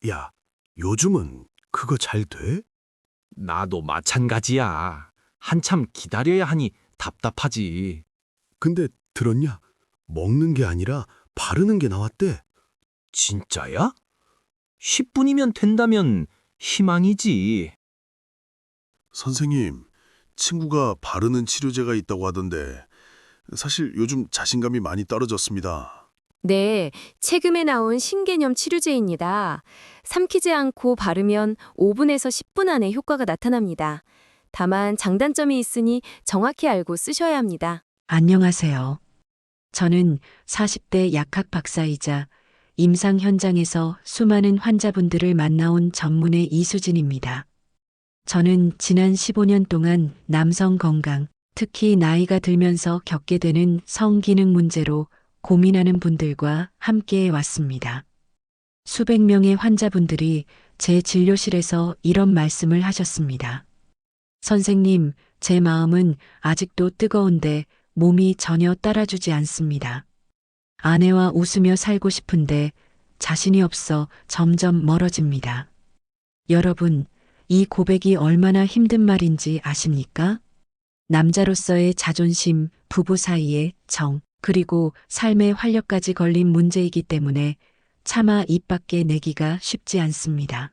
야, 요즘은 그거 잘 돼? 나도 마찬가지야. 한참 기다려야 하니 답답하지. 근데 들었냐? 먹는 게 아니라 바르는 게 나왔대. 진짜야? 10분이면 된다면 희망이지. 선생님, 친구가 바르는 치료제가 있다고 하던데 사실 요즘 자신감이 많이 떨어졌습니다. 네, 최근에 나온 신개념 치료제입니다. 삼키지 않고 바르면 5분에서 10분 안에 효과가 나타납니다. 다만 장단점이 있으니 정확히 알고 쓰셔야 합니다. 안녕하세요. 저는 40대 약학 박사이자 임상 현장에서 수많은 환자분들을 만나온 전문의 이수진입니다. 저는 지난 15년 동안 남성 건강, 특히 나이가 들면서 겪게 되는 성기능 문제로 고민하는 분들과 함께해 왔습니다. 수백 명의 환자분들이 제 진료실에서 이런 말씀을 하셨습니다. 선생님, 제 마음은 아직도 뜨거운데 몸이 전혀 따라주지 않습니다. 아내와 웃으며 살고 싶은데 자신이 없어 점점 멀어집니다. 여러분, 이 고백이 얼마나 힘든 말인지 아십니까? 남자로서의 자존심, 부부 사이의 정, 그리고 삶의 활력까지 걸린 문제이기 때문에 차마 입 밖에 내기가 쉽지 않습니다.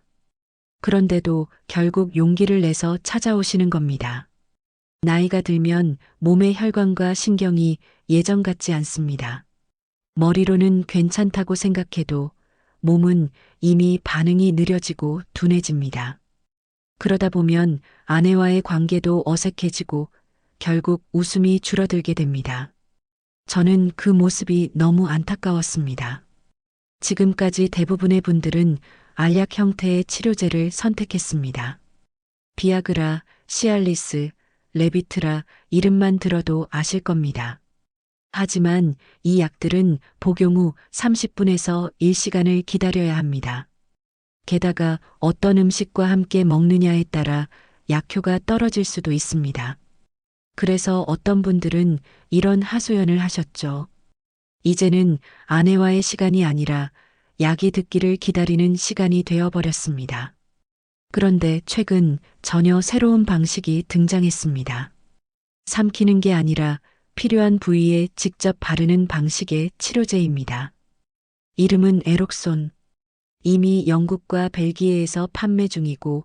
그런데도 결국 용기를 내서 찾아오시는 겁니다. 나이가 들면 몸의 혈관과 신경이 예전 같지 않습니다. 머리로는 괜찮다고 생각해도 몸은 이미 반응이 느려지고 둔해집니다. 그러다 보면 아내와의 관계도 어색해지고 결국 웃음이 줄어들게 됩니다. 저는 그 모습이 너무 안타까웠습니다. 지금까지 대부분의 분들은 알약 형태의 치료제를 선택했습니다. 비아그라, 시알리스, 레비트라 이름만 들어도 아실 겁니다. 하지만 이 약들은 복용 후 30분에서 1시간을 기다려야 합니다. 게다가 어떤 음식과 함께 먹느냐에 따라 약효가 떨어질 수도 있습니다. 그래서 어떤 분들은 이런 하소연을 하셨죠. 이제는 아내와의 시간이 아니라 약이 듣기를 기다리는 시간이 되어버렸습니다. 그런데 최근 전혀 새로운 방식이 등장했습니다. 삼키는 게 아니라 필요한 부위에 직접 바르는 방식의 치료제입니다. 이름은 에록손. 이미 영국과 벨기에에서 판매 중이고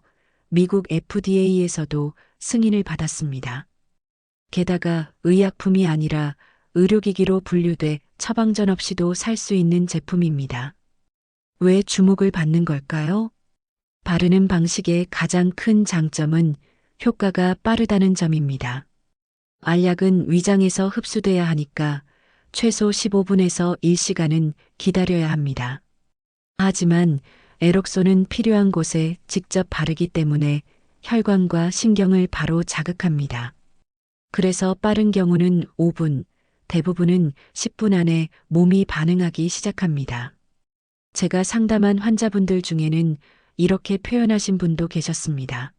미국 FDA에서도 승인을 받았습니다. 게다가 의약품이 아니라 의료기기로 분류돼 처방전 없이도 살 수 있는 제품입니다. 왜 주목을 받는 걸까요? 바르는 방식의 가장 큰 장점은 효과가 빠르다는 점입니다. 알약은 위장에서 흡수돼야 하니까 최소 15분에서 1시간은 기다려야 합니다. 하지만 에록손은 필요한 곳에 직접 바르기 때문에 혈관과 신경을 바로 자극합니다. 그래서 빠른 경우는 5분, 대부분은 10분 안에 몸이 반응하기 시작합니다. 제가 상담한 환자분들 중에는 이렇게 표현하신 분도 계셨습니다.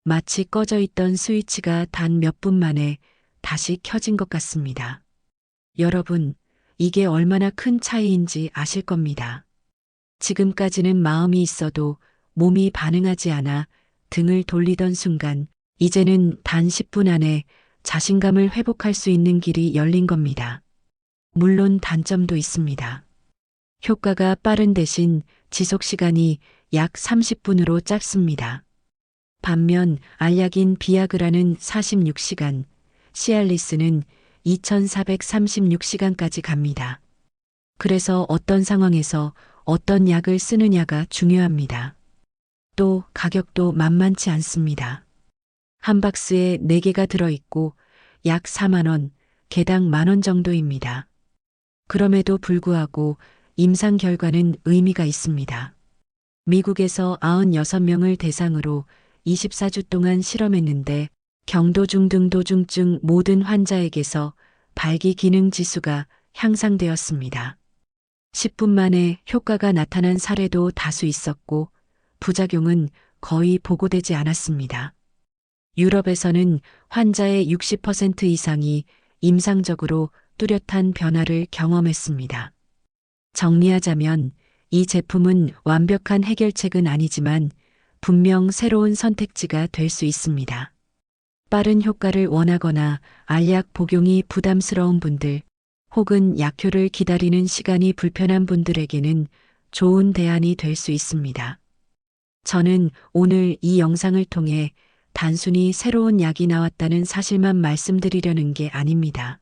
마치 꺼져 있던 스위치가 단 몇 분 만에 다시 켜진 것 같습니다. 여러분, 이게 얼마나 큰 차이인지 아실 겁니다. 지금까지는 마음이 있어도 몸이 반응하지 않아 등을 돌리던 순간, 이제는 단 10분 안에 자신감을 회복할 수 있는 길이 열린 겁니다. 물론 단점도 있습니다. 효과가 빠른 대신 지속 시간이 약 30분으로 짧습니다. 반면 알약인 비아그라는 46시간, 시알리스는 2436시간까지 갑니다. 그래서 어떤 상황에서 어떤 약을 쓰느냐가 중요합니다. 또 가격도 만만치 않습니다. 한 박스에 4개가 들어있고 약 4만 원, 개당 10,000원 정도입니다. 그럼에도 불구하고 임상 결과는 의미가 있습니다. 미국에서 96명을 대상으로 24주 동안 실험했는데 경도중 등도중증 모든 환자에게서 발기 기능 지수가 향상되었습니다. 10분 만에 효과가 나타난 사례도 다수 있었고 부작용은 거의 보고되지 않았습니다. 유럽에서는 환자의 60% 이상이 임상적으로 뚜렷한 변화를 경험했습니다. 정리하자면 이 제품은 완벽한 해결책은 아니지만 분명 새로운 선택지가 될 수 있습니다. 빠른 효과를 원하거나 알약 복용이 부담스러운 분들, 혹은 약효를 기다리는 시간이 불편한 분들에게는 좋은 대안이 될 수 있습니다. 저는 오늘 이 영상을 통해 단순히 새로운 약이 나왔다는 사실만 말씀드리려는 게 아닙니다.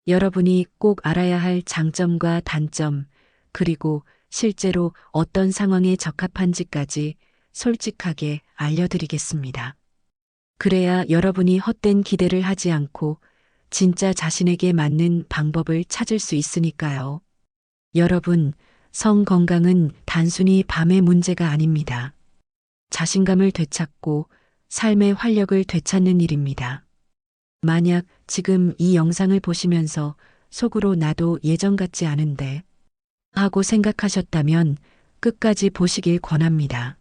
여러분이 꼭 알아야 할 장점과 단점, 그리고 실제로 어떤 상황에 적합한지까지 솔직하게 알려드리겠습니다. 그래야 여러분이 헛된 기대를 하지 않고 진짜 자신에게 맞는 방법을 찾을 수 있으니까요. 여러분, 성 건강은 단순히 밤의 문제가 아닙니다. 자신감을 되찾고 삶의 활력을 되찾는 일입니다. 만약 지금 이 영상을 보시면서 속으로 나도 예전 같지 않은데 하고 생각하셨다면 끝까지 보시길 권합니다.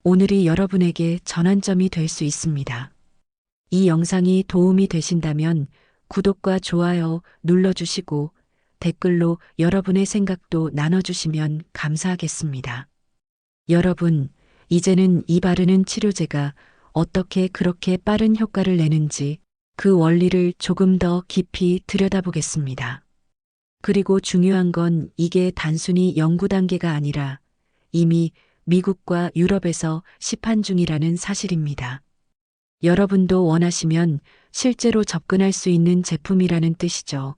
오늘이 여러분에게 전환점이 될 수 있습니다. 이 영상이 도움이 되신다면 구독과 좋아요 눌러주시고 댓글로 여러분의 생각도 나눠주시면 감사하겠습니다. 여러분, 이제는 이 바르는 치료제가 어떻게 그렇게 빠른 효과를 내는지 그 원리를 조금 더 깊이 들여다보겠습니다. 그리고 중요한 건 이게 단순히 연구 단계가 아니라 이미 미국과 유럽에서 시판 중이라는 사실입니다. 여러분도 원하시면 실제로 접근할 수 있는 제품이라는 뜻이죠.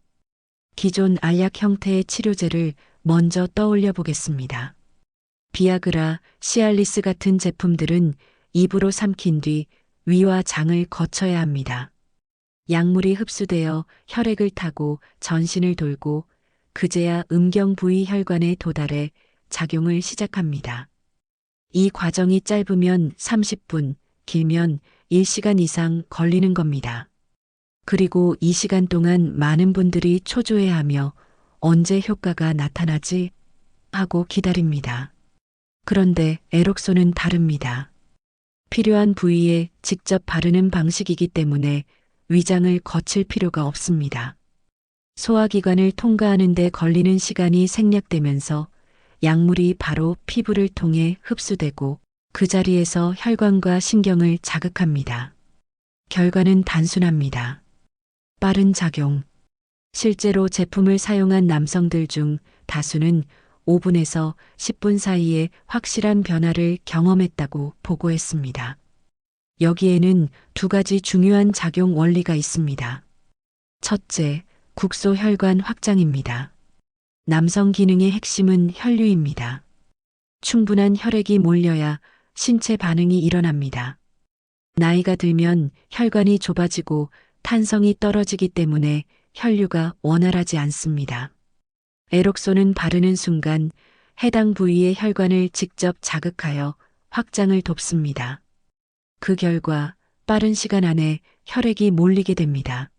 기존 알약 형태의 치료제를 먼저 떠올려 보겠습니다. 비아그라, 시알리스 같은 제품들은 입으로 삼킨 뒤 위와 장을 거쳐야 합니다. 약물이 흡수되어 혈액을 타고 전신을 돌고 그제야 음경 부위 혈관에 도달해 작용을 시작합니다. 이 과정이 짧으면 30분, 길면 1시간 이상 걸리는 겁니다. 그리고 이 시간 동안 많은 분들이 초조해하며 언제 효과가 나타나지? 하고 기다립니다. 그런데 에록소는 다릅니다. 필요한 부위에 직접 바르는 방식이기 때문에 위장을 거칠 필요가 없습니다. 소화기관을 통과하는 데 걸리는 시간이 생략되면서 약물이 바로 피부를 통해 흡수되고 그 자리에서 혈관과 신경을 자극합니다. 결과는 단순합니다. 빠른 작용. 실제로 제품을 사용한 남성들 중 다수는 5분에서 10분 사이에 확실한 변화를 경험했다고 보고했습니다. 여기에는 두 가지 중요한 작용 원리가 있습니다. 첫째, 국소 혈관 확장입니다. 남성 기능의 핵심은 혈류입니다. 충분한 혈액이 몰려야 신체 반응이 일어납니다. 나이가 들면 혈관이 좁아지고 탄성이 떨어지기 때문에 혈류가 원활하지 않습니다. 에록소는 바르는 순간 해당 부위의 혈관을 직접 자극하여 확장을 돕습니다. 그 결과 빠른 시간 안에 혈액이 몰리게 됩니다.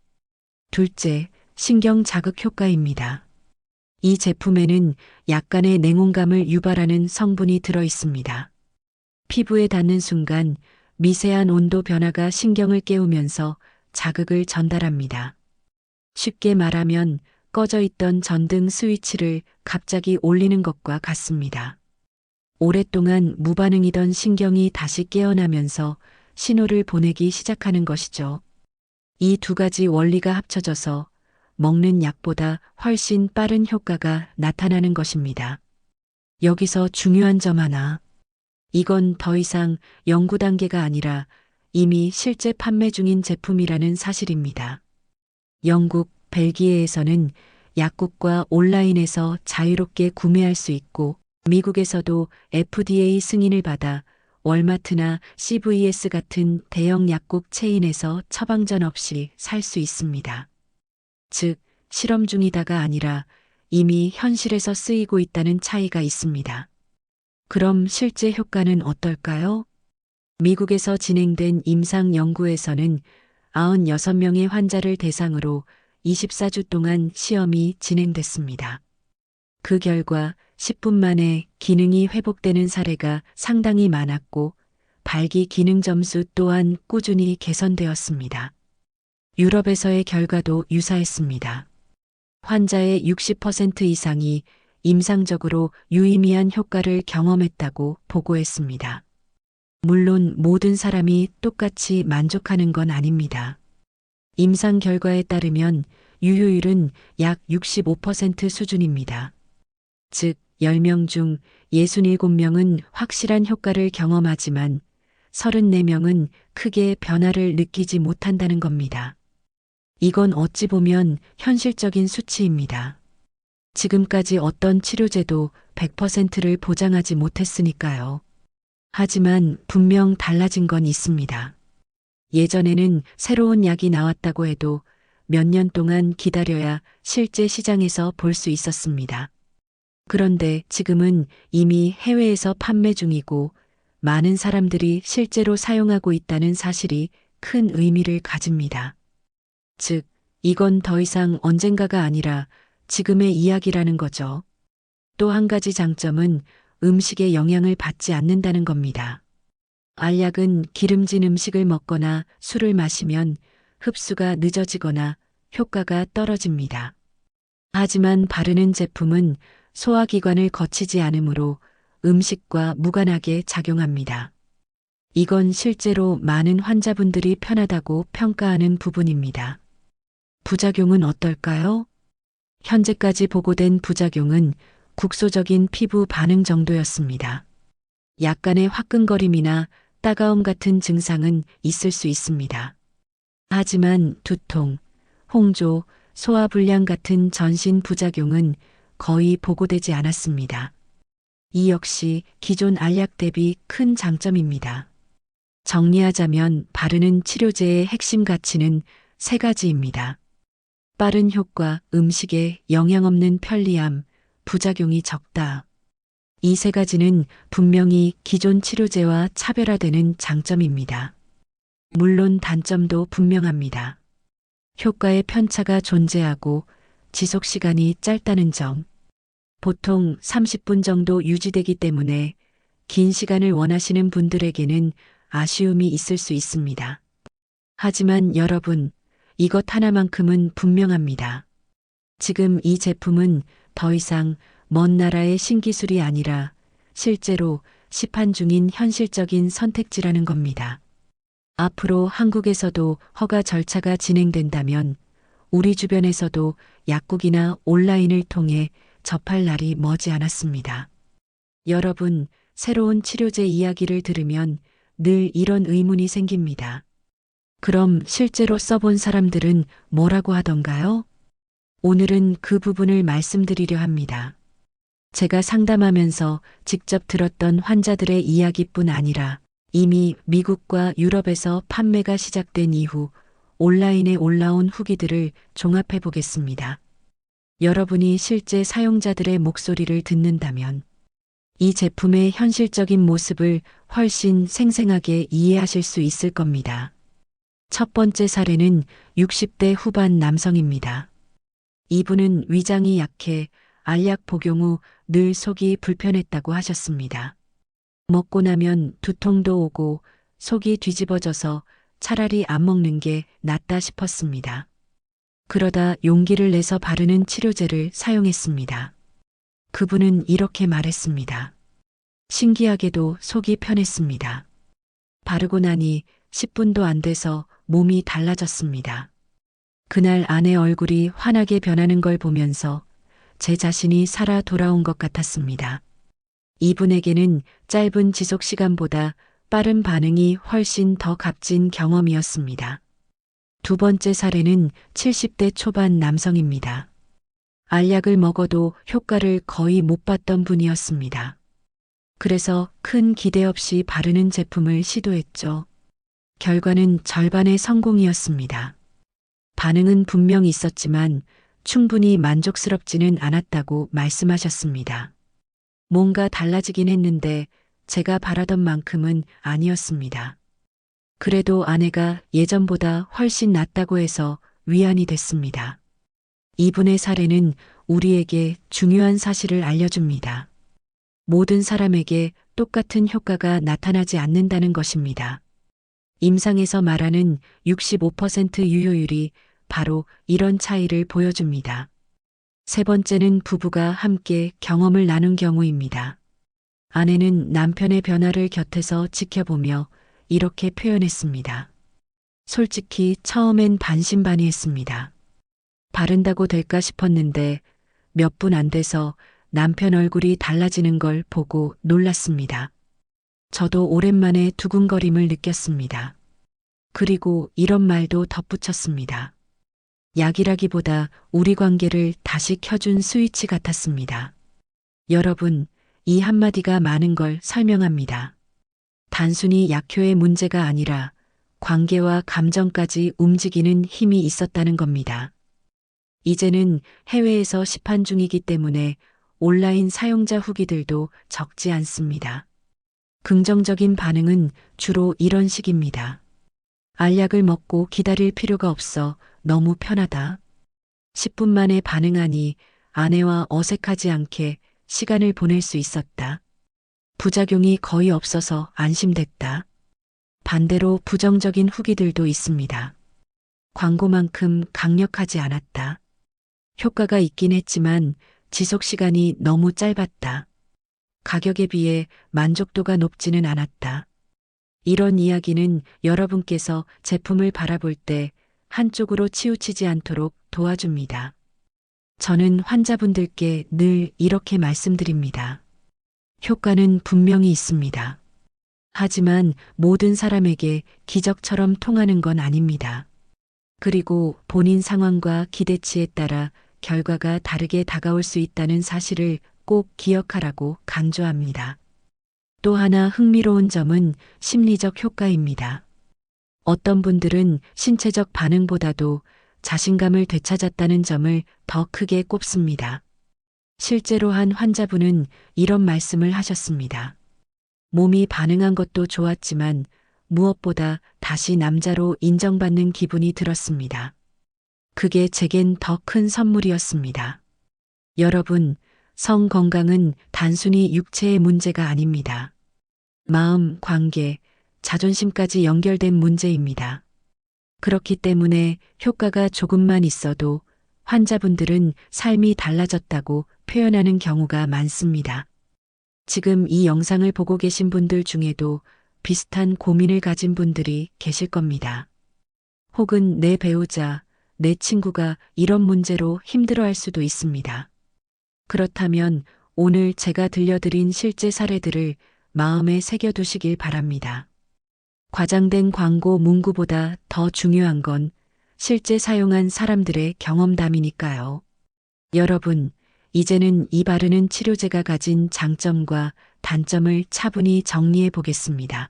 둘째, 신경 자극 효과입니다. 이 제품에는 약간의 냉온감을 유발하는 성분이 들어 있습니다. 피부에 닿는 순간 미세한 온도 변화가 신경을 깨우면서 자극을 전달합니다. 쉽게 말하면 꺼져 있던 전등 스위치를 갑자기 올리는 것과 같습니다. 오랫동안 무반응이던 신경이 다시 깨어나면서 신호를 보내기 시작하는 것이죠. 이 두 가지 원리가 합쳐져서 먹는 약보다 훨씬 빠른 효과가 나타나는 것입니다. 여기서 중요한 점 하나. 이건 더 이상 연구 단계가 아니라 이미 실제 판매 중인 제품이라는 사실입니다. 영국, 벨기에에서는 약국과 온라인에서 자유롭게 구매할 수 있고 미국에서도 FDA 승인을 받아 월마트나 CVS 같은 대형 약국 체인에서 처방전 없이 살 수 있습니다. 즉, 실험 중이다가 아니라 이미 현실에서 쓰이고 있다는 차이가 있습니다. 그럼 실제 효과는 어떨까요? 미국에서 진행된 임상 연구에서는 96명의 환자를 대상으로 24주 동안 시험이 진행됐습니다. 그 결과 10분 만에 기능이 회복되는 사례가 상당히 많았고 발기 기능 점수 또한 꾸준히 개선되었습니다. 유럽에서의 결과도 유사했습니다. 환자의 60% 이상이 임상적으로 유의미한 효과를 경험했다고 보고했습니다. 물론 모든 사람이 똑같이 만족하는 건 아닙니다. 임상 결과에 따르면 유효율은 약 65% 수준입니다. 즉, 10명 중 67명은 확실한 효과를 경험하지만 34명은 크게 변화를 느끼지 못한다는 겁니다. 이건 어찌 보면 현실적인 수치입니다. 지금까지 어떤 치료제도 100%를 보장하지 못했으니까요. 하지만 분명 달라진 건 있습니다. 예전에는 새로운 약이 나왔다고 해도 몇 년 동안 기다려야 실제 시장에서 볼 수 있었습니다. 그런데 지금은 이미 해외에서 판매 중이고 많은 사람들이 실제로 사용하고 있다는 사실이 큰 의미를 가집니다. 즉, 이건 더 이상 언젠가가 아니라 지금의 이야기라는 거죠. 또 한 가지 장점은 음식에 영향을 받지 않는다는 겁니다. 알약은 기름진 음식을 먹거나 술을 마시면 흡수가 늦어지거나 효과가 떨어집니다. 하지만 바르는 제품은 소화기관을 거치지 않으므로 음식과 무관하게 작용합니다. 이건 실제로 많은 환자분들이 편하다고 평가하는 부분입니다. 부작용은 어떨까요? 현재까지 보고된 부작용은 국소적인 피부 반응 정도였습니다. 약간의 화끈거림이나 따가움 같은 증상은 있을 수 있습니다. 하지만 두통, 홍조, 소화불량 같은 전신 부작용은 거의 보고되지 않았습니다. 이 역시 기존 알약 대비 큰 장점입니다. 정리하자면 바르는 치료제의 핵심 가치는 세 가지입니다. 빠른 효과, 음식에 영향 없는 편리함, 부작용이 적다. 이 세 가지는 분명히 기존 치료제와 차별화되는 장점입니다. 물론 단점도 분명합니다. 효과의 편차가 존재하고 지속 시간이 짧다는 점. 보통 30분 정도 유지되기 때문에 긴 시간을 원하시는 분들에게는 아쉬움이 있을 수 있습니다. 하지만 여러분, 이것 하나만큼은 분명합니다. 지금 이 제품은 더 이상 먼 나라의 신기술이 아니라 실제로 시판 중인 현실적인 선택지라는 겁니다. 앞으로 한국에서도 허가 절차가 진행된다면 우리 주변에서도 약국이나 온라인을 통해 접할 날이 머지 않았습니다. 여러분, 새로운 치료제 이야기를 들으면 늘 이런 의문이 생깁니다. 그럼 실제로 써본 사람들은 뭐라고 하던가요? 오늘은 그 부분을 말씀드리려 합니다. 제가 상담하면서 직접 들었던 환자들의 이야기뿐 아니라 이미 미국과 유럽에서 판매가 시작된 이후 온라인에 올라온 후기들을 종합해 보겠습니다. 여러분이 실제 사용자들의 목소리를 듣는다면 이 제품의 현실적인 모습을 훨씬 생생하게 이해하실 수 있을 겁니다. 첫 번째 사례는 60대 후반 남성입니다. 이분은 위장이 약해 알약 복용 후 늘 속이 불편했다고 하셨습니다. 먹고 나면 두통도 오고 속이 뒤집어져서 차라리 안 먹는 게 낫다 싶었습니다. 그러다 용기를 내서 바르는 치료제를 사용했습니다. 그분은 이렇게 말했습니다. 신기하게도 속이 편했습니다. 바르고 나니 10분도 안 돼서 몸이 달라졌습니다. 그날 아내 얼굴이 환하게 변하는 걸 보면서 제 자신이 살아 돌아온 것 같았습니다. 이분에게는 짧은 지속 시간보다 빠른 반응이 훨씬 더 값진 경험이었습니다. 두 번째 사례는 70대 초반 남성입니다. 알약을 먹어도 효과를 거의 못 봤던 분이었습니다. 그래서 큰 기대 없이 바르는 제품을 시도했죠. 결과는 절반의 성공이었습니다. 반응은 분명 있었지만 충분히 만족스럽지는 않았다고 말씀하셨습니다. 뭔가 달라지긴 했는데 제가 바라던 만큼은 아니었습니다. 그래도 아내가 예전보다 훨씬 낫다고 해서 위안이 됐습니다. 이분의 사례는 우리에게 중요한 사실을 알려줍니다. 모든 사람에게 똑같은 효과가 나타나지 않는다는 것입니다. 임상에서 말하는 65% 유효율이 바로 이런 차이를 보여줍니다. 세 번째는 부부가 함께 경험을 나눈 경우입니다. 아내는 남편의 변화를 곁에서 지켜보며 이렇게 표현했습니다. 솔직히 처음엔 반신반의했습니다. 바른다고 될까 싶었는데 몇 분 안 돼서 남편 얼굴이 달라지는 걸 보고 놀랐습니다. 저도 오랜만에 두근거림을 느꼈습니다. 그리고 이런 말도 덧붙였습니다. 약이라기보다 우리 관계를 다시 켜준 스위치 같았습니다. 여러분, 이 한마디가 많은 걸 설명합니다. 단순히 약효의 문제가 아니라 관계와 감정까지 움직이는 힘이 있었다는 겁니다. 이제는 해외에서 시판 중이기 때문에 온라인 사용자 후기들도 적지 않습니다. 긍정적인 반응은 주로 이런 식입니다. 알약을 먹고 기다릴 필요가 없어 너무 편하다. 10분 만에 반응하니 아내와 어색하지 않게 시간을 보낼 수 있었다. 부작용이 거의 없어서 안심됐다. 반대로 부정적인 후기들도 있습니다. 광고만큼 강력하지 않았다. 효과가 있긴 했지만 지속 시간이 너무 짧았다. 가격에 비해 만족도가 높지는 않았다. 이런 이야기는 여러분께서 제품을 바라볼 때 한쪽으로 치우치지 않도록 도와줍니다. 저는 환자분들께 늘 이렇게 말씀드립니다. 효과는 분명히 있습니다. 하지만 모든 사람에게 기적처럼 통하는 건 아닙니다. 그리고 본인 상황과 기대치에 따라 결과가 다르게 다가올 수 있다는 사실을 꼭 기억하라고 강조합니다. 또 하나 흥미로운 점은 심리적 효과입니다. 어떤 분들은 신체적 반응보다도 자신감을 되찾았다는 점을 더 크게 꼽습니다. 실제로 한 환자분은 이런 말씀을 하셨습니다. 몸이 반응한 것도 좋았지만 무엇보다 다시 남자로 인정받는 기분이 들었습니다. 그게 제겐 더 큰 선물이었습니다. 여러분, 성 건강은 단순히 육체의 문제가 아닙니다. 마음, 관계, 자존심까지 연결된 문제입니다. 그렇기 때문에 효과가 조금만 있어도 환자분들은 삶이 달라졌다고 표현하는 경우가 많습니다. 지금 이 영상을 보고 계신 분들 중에도 비슷한 고민을 가진 분들이 계실 겁니다. 혹은 내 배우자, 내 친구가 이런 문제로 힘들어할 수도 있습니다. 그렇다면 오늘 제가 들려드린 실제 사례들을 마음에 새겨두시길 바랍니다. 과장된 광고 문구보다 더 중요한 건 실제 사용한 사람들의 경험담이니까요. 여러분, 이제는 이 바르는 치료제가 가진 장점과 단점을 차분히 정리해 보겠습니다.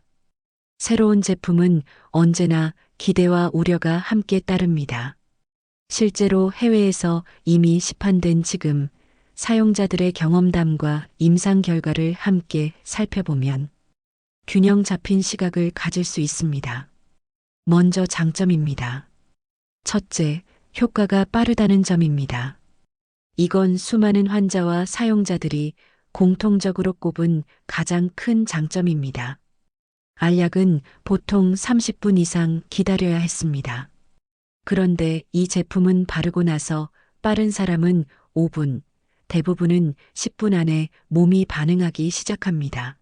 새로운 제품은 언제나 기대와 우려가 함께 따릅니다. 실제로 해외에서 이미 시판된 지금 사용자들의 경험담과 임상 결과를 함께 살펴보면 균형 잡힌 시각을 가질 수 있습니다. 먼저 장점입니다. 첫째, 효과가 빠르다는 점입니다. 이건 수많은 환자와 사용자들이 공통적으로 꼽은 가장 큰 장점입니다. 알약은 보통 30분 이상 기다려야 했습니다. 그런데 이 제품은 바르고 나서 빠른 사람은 5분, 대부분은 10분 안에 몸이 반응하기 시작합니다.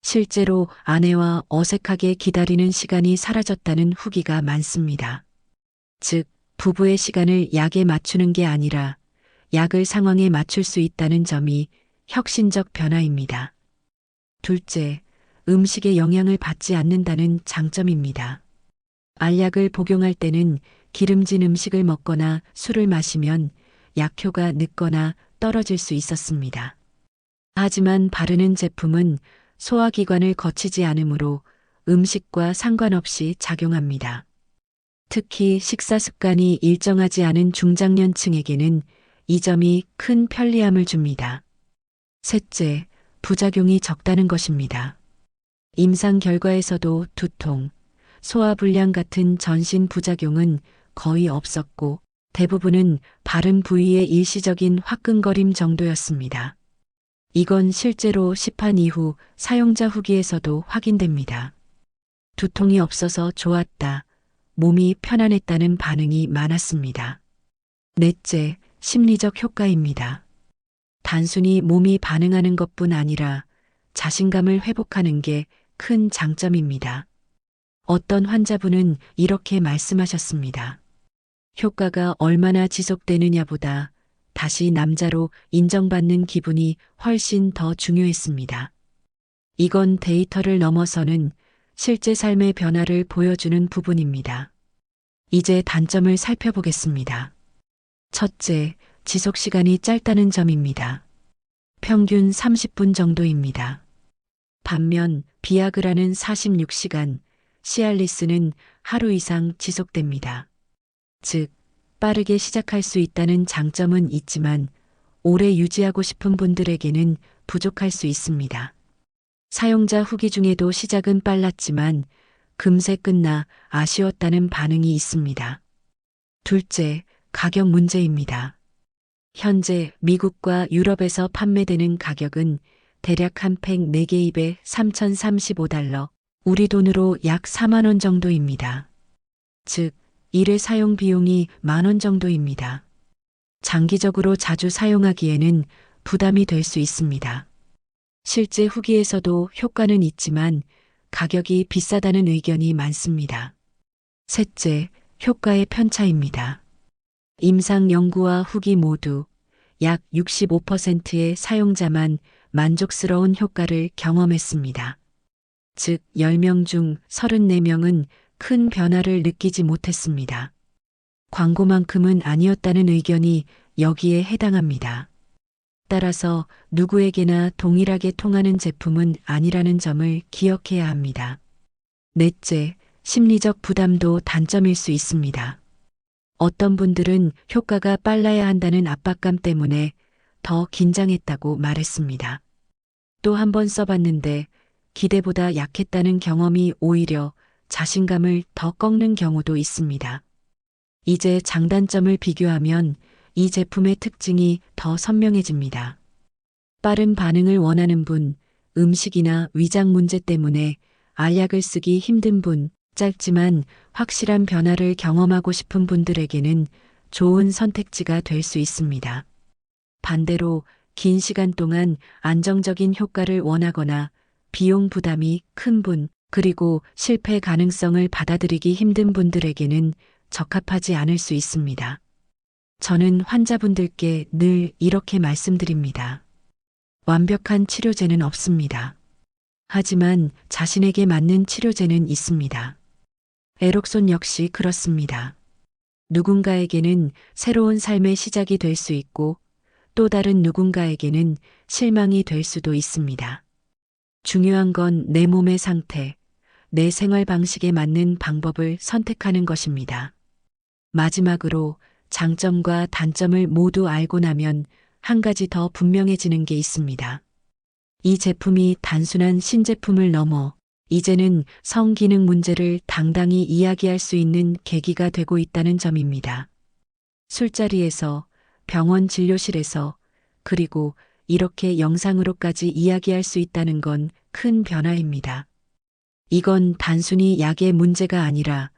실제로 아내와 어색하게 기다리는 시간이 사라졌다는 후기가 많습니다. 즉, 부부의 시간을 약에 맞추는 게 아니라 약을 상황에 맞출 수 있다는 점이 혁신적 변화입니다. 둘째, 음식에 영향을 받지 않는다는 장점입니다. 알약을 복용할 때는 기름진 음식을 먹거나 술을 마시면 약효가 늦거나 떨어질 수 있었습니다. 하지만 바르는 제품은 소화기관을 거치지 않으므로 음식과 상관없이 작용합니다. 특히 식사 습관이 일정하지 않은 중장년층에게는 이 점이 큰 편리함을 줍니다. 셋째, 부작용이 적다는 것입니다. 임상 결과에서도 두통, 소화불량 같은 전신 부작용은 거의 없었고 대부분은 바른 부위의 일시적인 화끈거림 정도였습니다. 이건 실제로 시판 이후 사용자 후기에서도 확인됩니다. 두통이 없어서 좋았다, 몸이 편안했다는 반응이 많았습니다. 넷째, 심리적 효과입니다. 단순히 몸이 반응하는 것뿐 아니라 자신감을 회복하는 게 큰 장점입니다. 어떤 환자분은 이렇게 말씀하셨습니다. 효과가 얼마나 지속되느냐보다 다시 남자로 인정받는 기분이 훨씬 더 중요했습니다. 이건 데이터를 넘어서는 실제 삶의 변화를 보여주는 부분입니다. 이제 단점을 살펴보겠습니다. 첫째, 지속 시간이 짧다는 점입니다. 평균 30분 정도입니다. 반면 비아그라는 46시간, 시알리스는 하루 이상 지속됩니다. 즉, 빠르게 시작할 수 있다는 장점은 있지만 오래 유지하고 싶은 분들에게는 부족할 수 있습니다. 사용자 후기 중에도 시작은 빨랐지만 금세 끝나 아쉬웠다는 반응이 있습니다. 둘째, 가격 문제입니다. 현재 미국과 유럽에서 판매되는 가격은 대략 한 팩 4개입에 $3,035, 우리 돈으로 약 4만 원 정도입니다. 즉, 1회 사용 비용이 10,000원 정도입니다. 장기적으로 자주 사용하기에는 부담이 될 수 있습니다. 실제 후기에서도 효과는 있지만 가격이 비싸다는 의견이 많습니다. 셋째, 효과의 편차입니다. 임상 연구와 후기 모두 약 65%의 사용자만 만족스러운 효과를 경험했습니다. 즉, 10명 중 34명은 큰 변화를 느끼지 못했습니다. 광고만큼은 아니었다는 의견이 여기에 해당합니다. 따라서 누구에게나 동일하게 통하는 제품은 아니라는 점을 기억해야 합니다. 넷째, 심리적 부담도 단점일 수 있습니다. 어떤 분들은 효과가 빨라야 한다는 압박감 때문에 더 긴장했다고 말했습니다. 또 한 번 써봤는데 기대보다 약했다는 경험이 오히려 자신감을 더 꺾는 경우도 있습니다. 이제 장단점을 비교하면 이 제품의 특징이 더 선명해집니다. 빠른 반응을 원하는 분, 음식이나 위장 문제 때문에 알약을 쓰기 힘든 분, 짧지만 확실한 변화를 경험하고 싶은 분들에게는 좋은 선택지가 될 수 있습니다. 반대로 긴 시간 동안 안정적인 효과를 원하거나 비용 부담이 큰 분, 그리고 실패 가능성을 받아들이기 힘든 분들에게는 적합하지 않을 수 있습니다. 저는 환자분들께 늘 이렇게 말씀드립니다. 완벽한 치료제는 없습니다. 하지만 자신에게 맞는 치료제는 있습니다. 에록손 역시 그렇습니다. 누군가에게는 새로운 삶의 시작이 될 수 있고 또 다른 누군가에게는 실망이 될 수도 있습니다. 중요한 건 내 몸의 상태, 내 생활 방식에 맞는 방법을 선택하는 것입니다. 마지막으로 장점과 단점을 모두 알고 나면 한 가지 더 분명해지는 게 있습니다. 이 제품이 단순한 신제품을 넘어 이제는 성기능 문제를 당당히 이야기할 수 있는 계기가 되고 있다는 점입니다. 술자리에서, 병원 진료실에서, 그리고 이렇게 영상으로까지 이야기할 수 있다는 건 큰 변화입니다. 이건 단순히 약의 문제가 아니라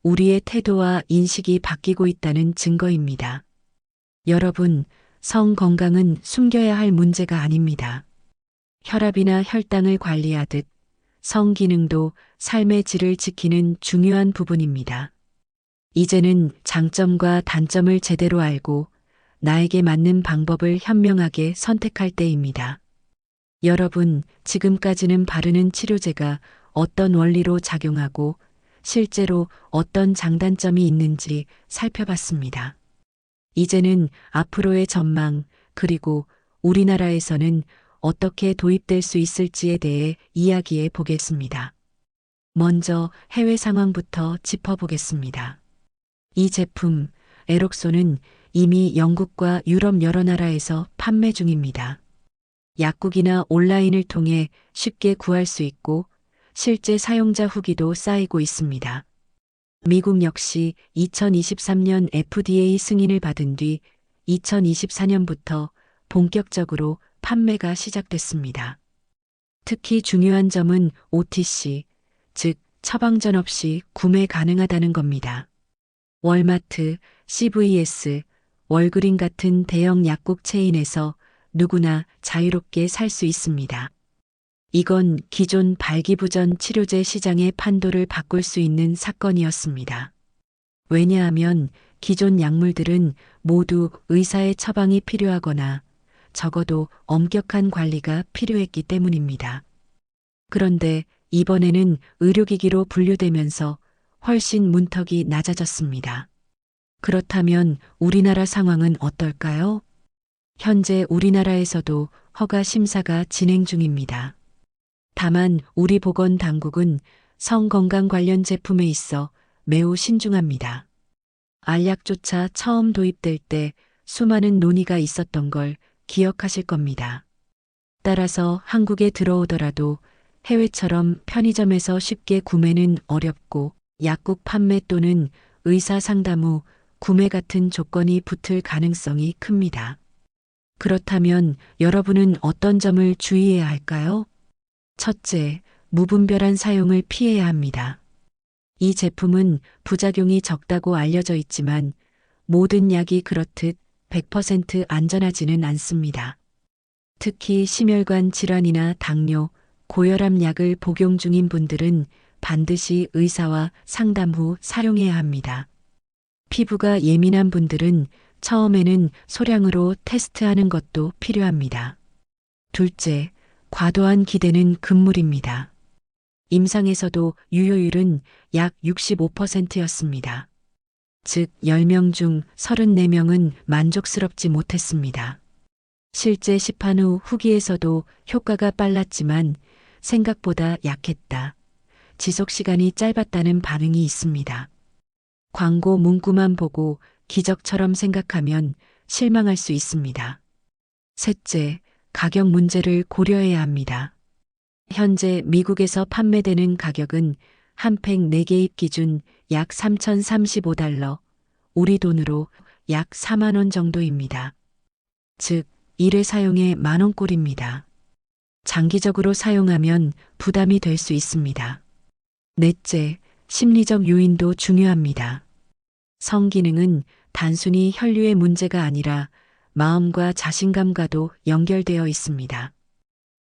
우리의 태도와 인식이 바뀌고 있다는 증거입니다. 여러분, 성 건강은 숨겨야 할 문제가 아닙니다. 혈압이나 혈당을 관리하듯 성 기능도 삶의 질을 지키는 중요한 부분입니다. 이제는 장점과 단점을 제대로 알고 나에게 맞는 방법을 현명하게 선택할 때입니다. 여러분, 지금까지는 바르는 치료제가 어떤 원리로 작용하고 실제로 어떤 장단점이 있는지 살펴봤습니다. 이제는 앞으로의 전망, 그리고 우리나라에서는 어떻게 도입될 수 있을지에 대해 이야기해 보겠습니다. 먼저 해외 상황부터 짚어보겠습니다. 이 제품, 에록손은 이미 영국과 유럽 여러 나라에서 판매 중입니다. 약국이나 온라인을 통해 쉽게 구할 수 있고 실제 사용자 후기도 쌓이고 있습니다. 미국 역시 2023년 FDA 승인을 받은 뒤 2024년부터 본격적으로 판매가 시작됐습니다. 특히 중요한 점은 OTC, 즉 처방전 없이 구매 가능하다는 겁니다. 월마트, CVS, 월그린 같은 대형 약국 체인에서 누구나 자유롭게 살 수 있습니다. 이건 기존 발기부전 치료제 시장의 판도를 바꿀 수 있는 사건이었습니다. 왜냐하면 기존 약물들은 모두 의사의 처방이 필요하거나 적어도 엄격한 관리가 필요했기 때문입니다. 그런데 이번에는 의료기기로 분류되면서 훨씬 문턱이 낮아졌습니다. 그렇다면 우리나라 상황은 어떨까요? 현재 우리나라에서도 허가 심사가 진행 중입니다. 다만 우리 보건당국은 성건강 관련 제품에 있어 매우 신중합니다. 알약조차 처음 도입될 때 수많은 논의가 있었던 걸 기억하실 겁니다. 따라서 한국에 들어오더라도 해외처럼 편의점에서 쉽게 구매는 어렵고 약국 판매 또는 의사 상담 후 구매 같은 조건이 붙을 가능성이 큽니다. 그렇다면 여러분은 어떤 점을 주의해야 할까요? 첫째, 무분별한 사용을 피해야 합니다. 이 제품은 부작용이 적다고 알려져 있지만 모든 약이 그렇듯 100% 안전하지는 않습니다. 특히 심혈관 질환이나 당뇨, 고혈압 약을 복용 중인 분들은 반드시 의사와 상담 후 사용해야 합니다. 피부가 예민한 분들은 처음에는 소량으로 테스트하는 것도 필요합니다. 둘째, 과도한 기대는 금물입니다. 임상에서도 유효율은 약 65%였습니다. 즉 10명 중 34명은 만족스럽지 못했습니다. 실제 시판 후 후기에서도 효과가 빨랐지만 생각보다 약했다. 지속 시간이 짧았다는 반응이 있습니다. 광고 문구만 보고 기적처럼 생각하면 실망할 수 있습니다. 셋째, 가격 문제를 고려해야 합니다. 현재 미국에서 판매되는 가격은 한 팩 4개입 기준 약 3,035달러, 우리 돈으로 약 4만 원 정도입니다. 즉, 1회 사용에 만원꼴입니다. 장기적으로 사용하면 부담이 될 수 있습니다. 넷째, 심리적 요인도 중요합니다. 성기능은 단순히 혈류의 문제가 아니라 마음과 자신감과도 연결되어 있습니다.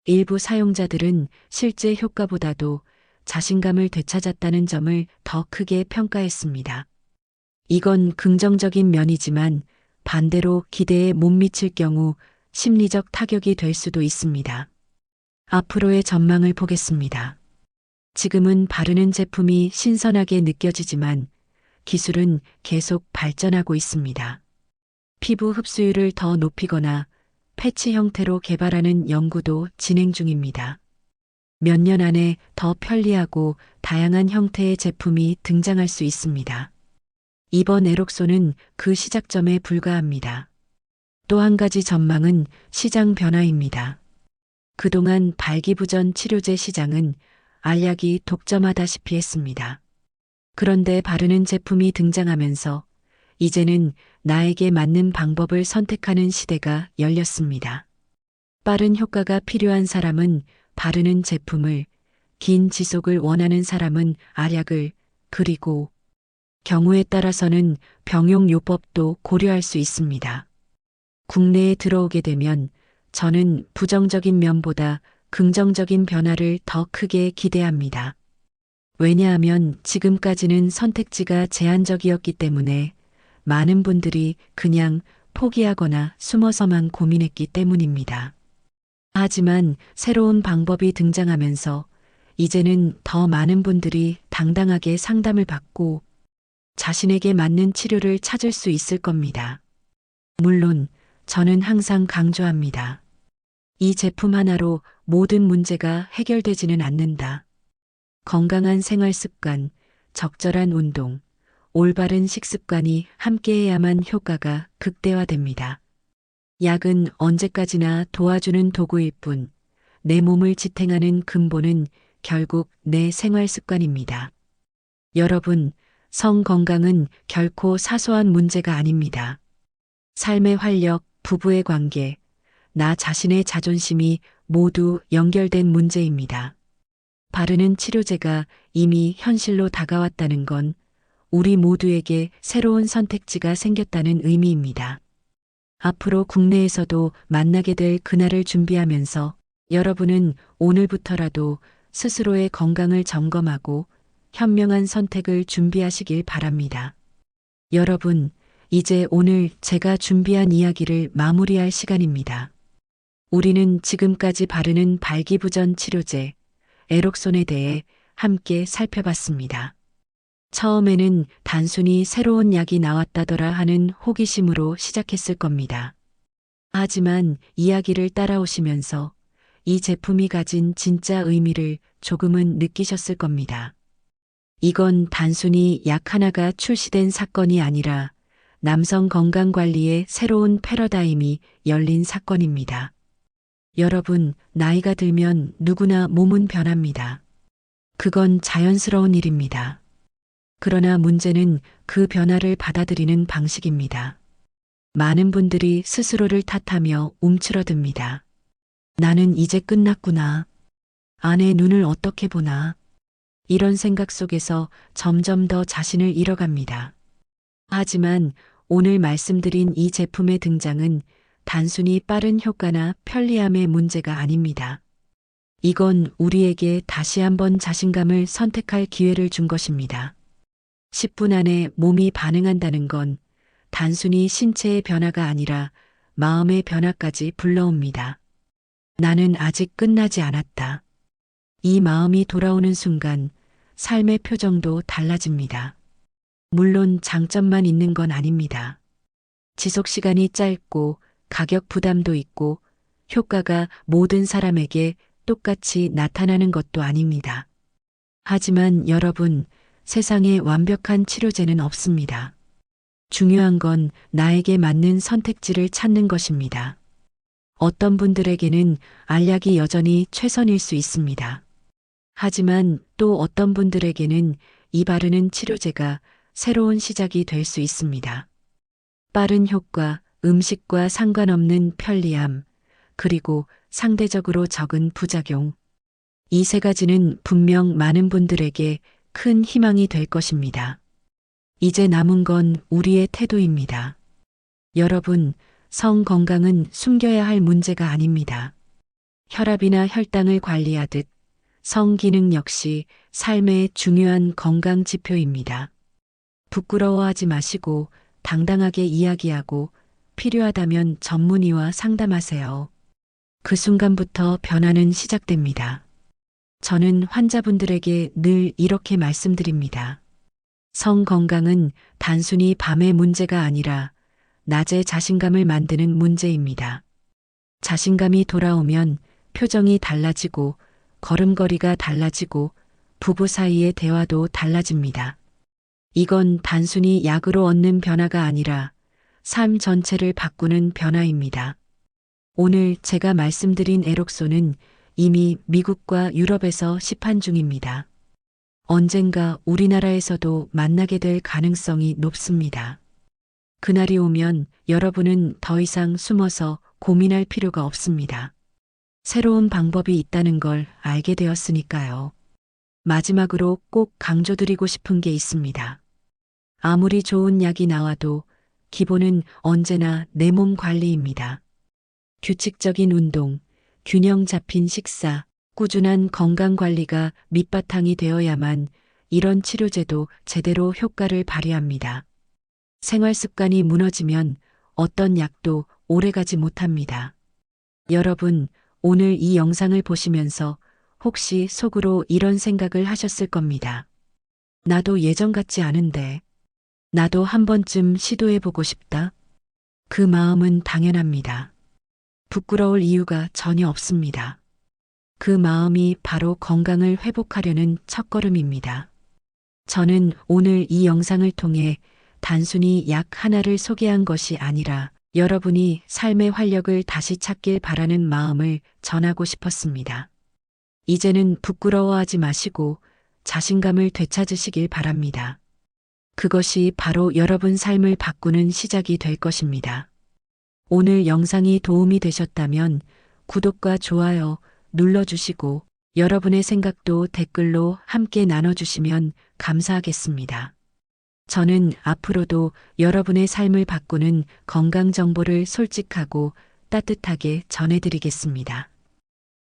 일부 사용자들은 실제 효과보다도 자신감을 되찾았다는 점을 더 크게 평가했습니다. 이건 긍정적인 면이지만 반대로 기대에 못 미칠 경우 심리적 타격이 될 수도 있습니다. 앞으로의 전망을 보겠습니다. 지금은 바르는 제품이 신선하게 느껴지지만 기술은 계속 발전하고 있습니다. 피부 흡수율을 더 높이거나 패치 형태로 개발하는 연구도 진행 중입니다. 몇 년 안에 더 편리하고 다양한 형태의 제품이 등장할 수 있습니다. 이번 에록소는 그 시작점에 불과합니다. 또 한 가지 전망은 시장 변화입니다. 그동안 발기부전 치료제 시장은 알약이 독점하다시피 했습니다. 그런데 바르는 제품이 등장하면서 이제는 나에게 맞는 방법을 선택하는 시대가 열렸습니다. 빠른 효과가 필요한 사람은 바르는 제품을, 긴 지속을 원하는 사람은 알약을, 그리고 경우에 따라서는 병용 요법도 고려할 수 있습니다. 국내에 들어오게 되면 저는 부정적인 면보다 긍정적인 변화를 더 크게 기대합니다. 왜냐하면 지금까지는 선택지가 제한적이었기 때문에 많은 분들이 그냥 포기하거나 숨어서만 고민했기 때문입니다. 하지만 새로운 방법이 등장하면서 이제는 더 많은 분들이 당당하게 상담을 받고 자신에게 맞는 치료를 찾을 수 있을 겁니다. 물론 저는 항상 강조합니다. 이 제품 하나로 모든 문제가 해결되지는 않는다. 건강한 생활 습관, 적절한 운동, 올바른 식습관이 함께해야만 효과가 극대화됩니다. 약은 언제까지나 도와주는 도구일 뿐, 내 몸을 지탱하는 근본은 결국 내 생활 습관입니다. 여러분, 성 건강은 결코 사소한 문제가 아닙니다. 삶의 활력, 부부의 관계, 나 자신의 자존심이 모두 연결된 문제입니다. 바르는 치료제가 이미 현실로 다가왔다는 건 우리 모두에게 새로운 선택지가 생겼다는 의미입니다. 앞으로 국내에서도 만나게 될 그날을 준비하면서 여러분은 오늘부터라도 스스로의 건강을 점검하고 현명한 선택을 준비하시길 바랍니다. 여러분, 이제 오늘 제가 준비한 이야기를 마무리할 시간입니다. 우리는 지금까지 바르는 발기부전 치료제, 에록손에 대해 함께 살펴봤습니다. 처음에는 단순히 새로운 약이 나왔다더라 하는 호기심으로 시작했을 겁니다. 하지만 이야기를 따라오시면서 이 제품이 가진 진짜 의미를 조금은 느끼셨을 겁니다. 이건 단순히 약 하나가 출시된 사건이 아니라 남성 건강 관리의 새로운 패러다임이 열린 사건입니다. 여러분, 나이가 들면 누구나 몸은 변합니다. 그건 자연스러운 일입니다. 그러나 문제는 그 변화를 받아들이는 방식입니다. 많은 분들이 스스로를 탓하며 움츠러듭니다. 나는 이제 끝났구나. 아내 눈을 어떻게 보나. 이런 생각 속에서 점점 더 자신을 잃어갑니다. 하지만 오늘 말씀드린 이 제품의 등장은 단순히 빠른 효과나 편리함의 문제가 아닙니다. 이건 우리에게 다시 한번 자신감을 선택할 기회를 준 것입니다. 10분 안에 몸이 반응한다는 건 단순히 신체의 변화가 아니라 마음의 변화까지 불러옵니다. 나는 아직 끝나지 않았다. 이 마음이 돌아오는 순간 삶의 표정도 달라집니다. 물론 장점만 있는 건 아닙니다. 지속 시간이 짧고 가격 부담도 있고 효과가 모든 사람에게 똑같이 나타나는 것도 아닙니다. 하지만 여러분, 세상에 완벽한 치료제는 없습니다. 중요한 건 나에게 맞는 선택지를 찾는 것입니다. 어떤 분들에게는 알약이 여전히 최선일 수 있습니다. 하지만 또 어떤 분들에게는 이 바르는 치료제가 새로운 시작이 될 수 있습니다. 빠른 효과, 음식과 상관없는 편리함, 그리고 상대적으로 적은 부작용. 이 세 가지는 분명 많은 분들에게 큰 희망이 될 것입니다. 이제 남은 건 우리의 태도입니다. 여러분, 성 건강은 숨겨야 할 문제가 아닙니다. 혈압이나 혈당을 관리하듯 성 기능 역시 삶의 중요한 건강 지표입니다. 부끄러워하지 마시고 당당하게 이야기하고 필요하다면 전문의와 상담하세요. 그 순간부터 변화는 시작됩니다. 저는 환자분들에게 늘 이렇게 말씀드립니다. 성 건강은 단순히 밤의 문제가 아니라 낮의 자신감을 만드는 문제입니다. 자신감이 돌아오면 표정이 달라지고 걸음걸이가 달라지고 부부 사이의 대화도 달라집니다. 이건 단순히 약으로 얻는 변화가 아니라 삶 전체를 바꾸는 변화입니다. 오늘 제가 말씀드린 에록소는 이미 미국과 유럽에서 시판 중입니다. 언젠가 우리나라에서도 만나게 될 가능성이 높습니다. 그날이 오면 여러분은 더 이상 숨어서 고민할 필요가 없습니다. 새로운 방법이 있다는 걸 알게 되었으니까요. 마지막으로 꼭 강조드리고 싶은 게 있습니다. 아무리 좋은 약이 나와도 기본은 언제나 내 몸 관리입니다. 규칙적인 운동, 균형 잡힌 식사, 꾸준한 건강 관리가 밑바탕이 되어야만 이런 치료제도 제대로 효과를 발휘합니다. 생활 습관이 무너지면 어떤 약도 오래가지 못합니다. 여러분, 오늘 이 영상을 보시면서 혹시 속으로 이런 생각을 하셨을 겁니다. 나도 예전 같지 않은데. 나도 한 번쯤 시도해보고 싶다. 그 마음은 당연합니다. 부끄러울 이유가 전혀 없습니다. 그 마음이 바로 건강을 회복하려는 첫걸음입니다. 저는 오늘 이 영상을 통해 단순히 약 하나를 소개한 것이 아니라 여러분이 삶의 활력을 다시 찾길 바라는 마음을 전하고 싶었습니다. 이제는 부끄러워하지 마시고 자신감을 되찾으시길 바랍니다. 그것이 바로 여러분 삶을 바꾸는 시작이 될 것입니다. 오늘 영상이 도움이 되셨다면 구독과 좋아요 눌러주시고 여러분의 생각도 댓글로 함께 나눠주시면 감사하겠습니다. 저는 앞으로도 여러분의 삶을 바꾸는 건강 정보를 솔직하고 따뜻하게 전해드리겠습니다.